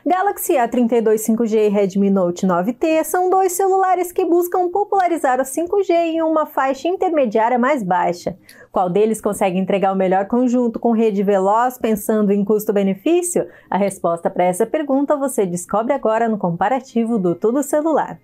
Galaxy A32 5G e Redmi Note 9T são dois celulares que buscam popularizar o 5G em uma faixa intermediária mais baixa. Qual deles consegue entregar o melhor conjunto com rede veloz pensando em custo-benefício? A resposta para essa pergunta você descobre agora no comparativo do Tudo Celular.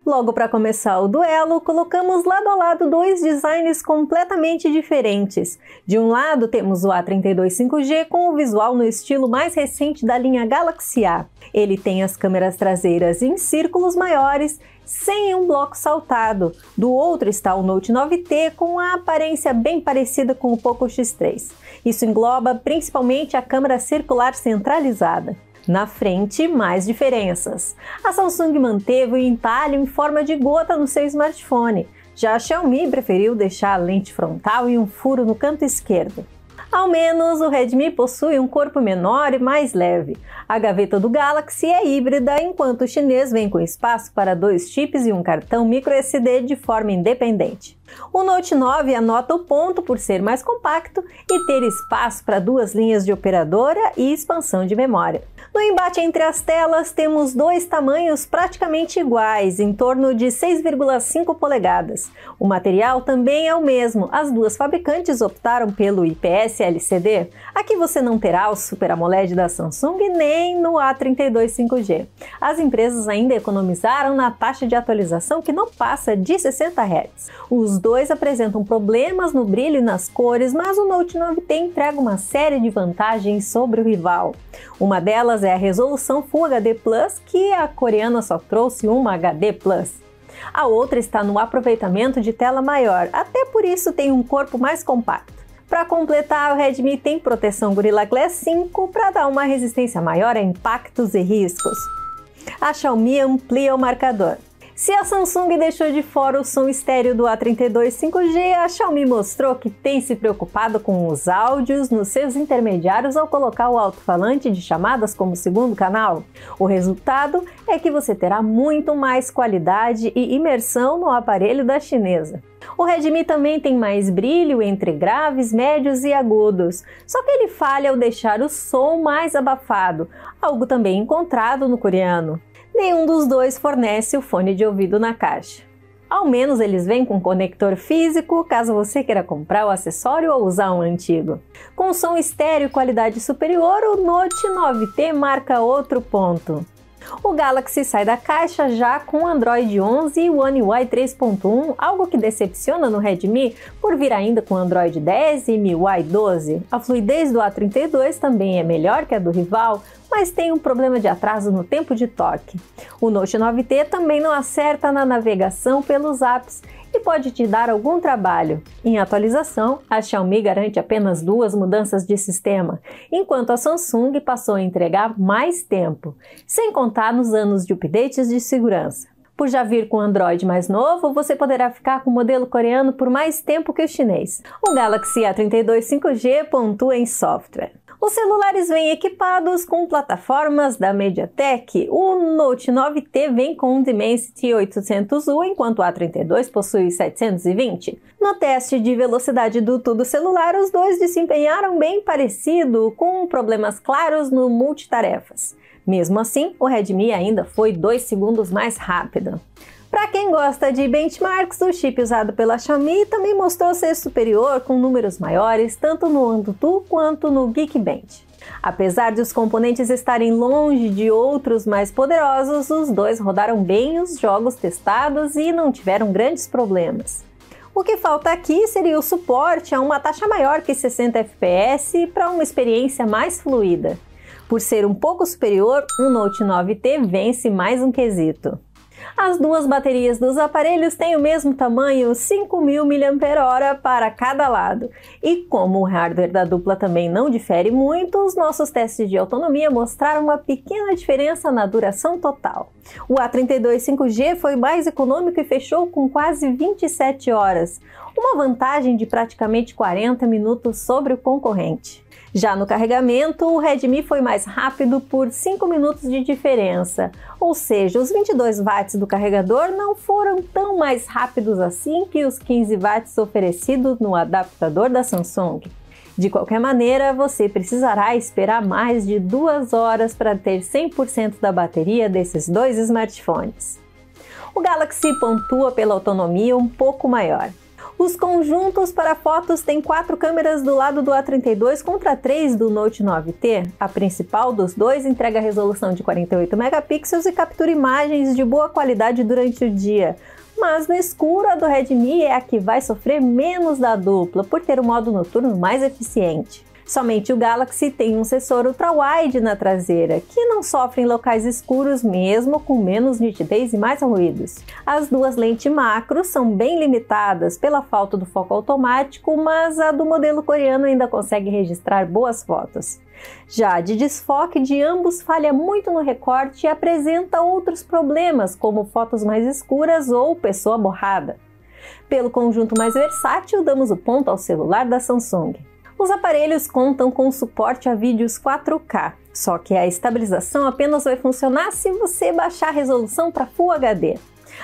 Logo para começar o duelo, colocamos lado a lado dois designs completamente diferentes. De um lado temos o A32 5G com o visual no estilo mais recente da linha Galaxy A. Ele tem as câmeras traseiras em círculos maiores, sem um bloco saltado. Do outro está o Note 9T com a aparência bem parecida com o Poco X3. Isso engloba principalmente a câmera circular centralizada. Na frente, mais diferenças. A Samsung manteve o entalhe em forma de gota no seu smartphone. Já a Xiaomi preferiu deixar a lente frontal e um furo no canto esquerdo. Ao menos, o Redmi possui um corpo menor e mais leve. A gaveta do Galaxy é híbrida, enquanto o chinês vem com espaço para 2 chips e um cartão microSD de forma independente. O Note 9 anota o ponto por ser mais compacto e ter espaço para 2 linhas de operadora e expansão de memória. No embate entre as telas, temos dois tamanhos praticamente iguais, em torno de 6,5 polegadas. O material também é o mesmo, as duas fabricantes optaram pelo IPS LCD. Aqui você não terá o Super AMOLED da Samsung nem no A32 5G. As empresas ainda economizaram na taxa de atualização que não passa de 60 Hz. Os dois apresentam problemas no brilho e nas cores, mas o Note 9T entrega uma série de vantagens sobre o rival. Uma delas é a resolução Full HD+, que a coreana só trouxe uma HD+. A outra está no aproveitamento de tela maior, até por isso tem um corpo mais compacto. Para completar, o Redmi tem proteção Gorilla Glass 5 para dar uma resistência maior a impactos e riscos. A Xiaomi amplia o marcador. Se a Samsung deixou de fora o som estéreo do A32 5G, a Xiaomi mostrou que tem se preocupado com os áudios nos seus intermediários ao colocar o alto-falante de chamadas como segundo canal. O resultado é que você terá muito mais qualidade e imersão no aparelho da chinesa. O Redmi também tem mais brilho entre graves, médios e agudos, só que ele falha ao deixar o som mais abafado, algo também encontrado no coreano. Nenhum dos dois fornece o fone de ouvido na caixa. Ao menos eles vêm com conector físico, caso você queira comprar o acessório ou usar um antigo. Com som estéreo e qualidade superior, o Note 9T marca outro ponto. O Galaxy sai da caixa já com Android 11 e One UI 3.1, algo que decepciona no Redmi por vir ainda com Android 10 e MIUI 12. A fluidez do A32 também é melhor que a do rival, mas tem um problema de atraso no tempo de toque. O Note 9T também não acerta na navegação pelos apps e pode te dar algum trabalho. Em atualização, a Xiaomi garante apenas 2 mudanças de sistema, enquanto a Samsung passou a entregar mais tempo, sem contar nos anos de updates de segurança. Por já vir com Android mais novo, você poderá ficar com o modelo coreano por mais tempo que o chinês. O Galaxy A32 5G pontua em software. Os celulares vêm equipados com plataformas da MediaTek. O Note 9T vem com o Dimensity 800U, enquanto o A32 possui 720. No teste de velocidade do Tudo Celular, os dois desempenharam bem parecido, com problemas claros no multitarefas. Mesmo assim, o Redmi ainda foi 2 segundos mais rápido. Para quem gosta de benchmarks, o chip usado pela Xiaomi também mostrou ser superior com números maiores tanto no AnTuTu quanto no Geekbench. Apesar de os componentes estarem longe de outros mais poderosos, os dois rodaram bem os jogos testados e não tiveram grandes problemas. O que falta aqui seria o suporte a uma taxa maior que 60 FPS para uma experiência mais fluida. Por ser um pouco superior, o Note 9T vence mais um quesito. As duas baterias dos aparelhos têm o mesmo tamanho, 5.000 mAh para cada lado. E como o hardware da dupla também não difere muito, os nossos testes de autonomia mostraram uma pequena diferença na duração total. O A32 5G foi mais econômico e fechou com quase 27 horas, uma vantagem de praticamente 40 minutos sobre o concorrente. Já no carregamento, o Redmi foi mais rápido por 5 minutos de diferença, ou seja, os 22 watts do carregador não foram tão mais rápidos assim que os 15 watts oferecidos no adaptador da Samsung. De qualquer maneira, você precisará esperar mais de 2 horas para ter 100% da bateria desses dois smartphones. O Galaxy pontua pela autonomia um pouco maior. Os conjuntos para fotos têm 4 câmeras do lado do A32 contra 3 do Note 9T. A principal dos dois entrega resolução de 48 megapixels e captura imagens de boa qualidade durante o dia. Mas no escuro, a do Redmi é a que vai sofrer menos da dupla, por ter o modo noturno mais eficiente. Somente o Galaxy tem um sensor ultra-wide na traseira, que não sofre em locais escuros mesmo com menos nitidez e mais ruídos. As duas lentes macro são bem limitadas pela falta do foco automático, mas a do modelo coreano ainda consegue registrar boas fotos. Já a de desfoque de ambos falha muito no recorte e apresenta outros problemas, como fotos mais escuras ou pessoa borrada. Pelo conjunto mais versátil, damos o ponto ao celular da Samsung. Os aparelhos contam com suporte a vídeos 4K, só que a estabilização apenas vai funcionar se você baixar a resolução para Full HD.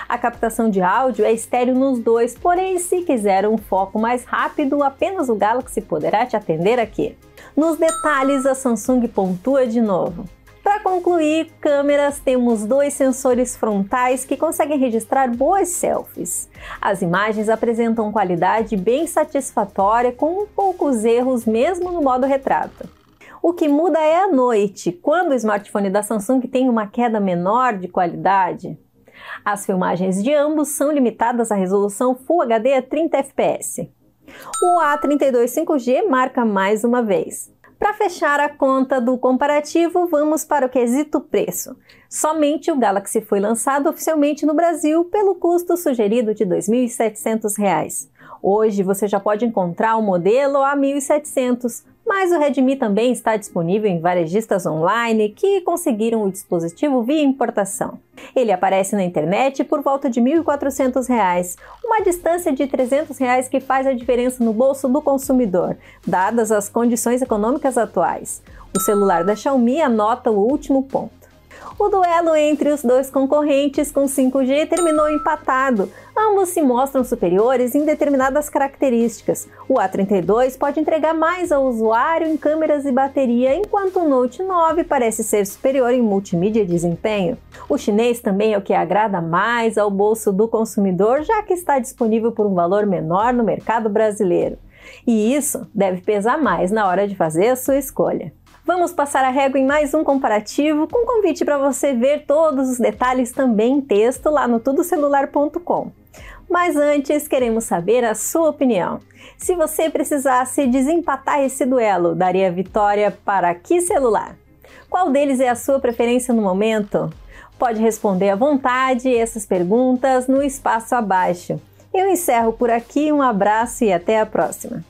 A captação de áudio é estéreo nos dois, porém, se quiser um foco mais rápido, apenas o Galaxy poderá te atender aqui. Nos detalhes, a Samsung pontua de novo. Para concluir, câmeras, temos 2 sensores frontais que conseguem registrar boas selfies. As imagens apresentam qualidade bem satisfatória, com poucos erros mesmo no modo retrato. O que muda é à noite, quando o smartphone da Samsung tem uma queda menor de qualidade. As filmagens de ambos são limitadas à resolução Full HD a 30 fps. O A32 5G marca mais uma vez. Para fechar a conta do comparativo, vamos para o quesito preço. Somente o Galaxy foi lançado oficialmente no Brasil pelo custo sugerido de R$ 2.700. Hoje você já pode encontrar o modelo a R$ 1.700, mas o Redmi também está disponível em varejistas online que conseguiram o dispositivo via importação. Ele aparece na internet por volta de R$ 1.400, uma distância de R$ 300 que faz a diferença no bolso do consumidor, dadas as condições econômicas atuais. O celular da Xiaomi anota o último ponto. O duelo entre os dois concorrentes com 5G terminou empatado. Ambos se mostram superiores em determinadas características. O A32 pode entregar mais ao usuário em câmeras e bateria, enquanto o Note 9 parece ser superior em multimídia e desempenho. O chinês também é o que agrada mais ao bolso do consumidor, já que está disponível por um valor menor no mercado brasileiro. E isso deve pesar mais na hora de fazer a sua escolha. Vamos passar a régua em mais um comparativo, com convite para você ver todos os detalhes também em texto lá no tudocelular.com. Mas antes, queremos saber a sua opinião. Se você precisasse desempatar esse duelo, daria vitória para que celular? Qual deles é a sua preferência no momento? Pode responder à vontade essas perguntas no espaço abaixo. Eu encerro por aqui, um abraço e até a próxima!